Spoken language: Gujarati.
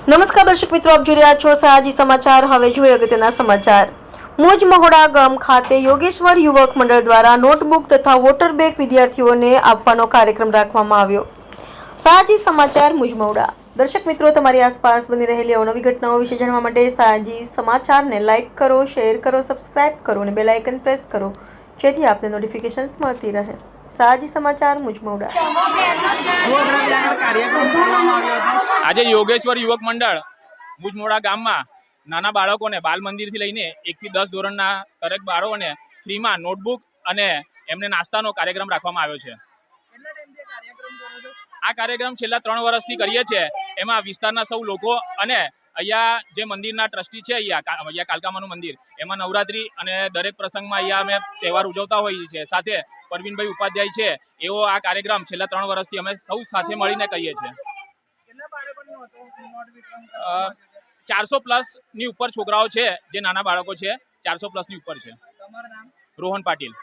નમસ્કાર દર્શક મિત્રો, આપ જોઈ રહ્યા છો સયાજી સમાચાર। હવે જોઈએ અગત્યના સમાચાર। મોજ મહોડા ગામ ખાતે યોગેશ્વર યુવક મંડળ દ્વારા નોટબુક તથા વોટર બેગ વિદ્યાર્થીઓને આપવાનો કાર્યક્રમ રાખવામાં આવ્યો। સયાજી સમાચાર મુજમોડા। દર્શક મિત્રો, તમારી આસપાસ બની રહેલી અવનવી ઘટનાઓ વિશે જાણવા માટે સયાજી સમાચારને લાઇક કરો, શેર કરો, સબસ્ક્રાઇબ કરો અને બેલ આઇકન પ્રેસ કરો, જેથી આપને નોટિફિકેશન્સ મળતી રહે। સયાજી સમાચાર મુજમોડા। આજે યોગેશ્વર યુવક મંડળ મુજમોડા ગામમાં નાના બાળકોને બાલ મંદિરથી લઈને 1 થી 10 ધોરણના દરેક બાળકોને ફ્રીમાં નોટબુક અને એમને નાસ્તાનો કાર્યક્રમ રાખવામાં આવ્યો છે। આ કાર્યક્રમ છેલ્લા 3 વર્ષથી કરીએ છીએ। એમાં વિસ્તારના સૌ લોકો અને અહીંયા જે મંદિરના ટ્રસ્ટી છે, અહીંયા કાલકામાનું મંદિર, એમાં નવરાત્રી અને દરેક પ્રસંગમાં અહીંયા અમે તહેવાર ઉજવતા હોઈએ છીએ। સાથે પરવીનભાઈ ઉપાધ્યાય છે, એવો આ કાર્યક્રમ છેલ્લા 3 વર્ષથી અમે સૌ સાથે મળીને કરીએ છીએ। 400 ની ઉપર છોકરાઓ છે, જે નાના બાળકો છે, 400 ની ઉપર છે। રોહન પાટીલ।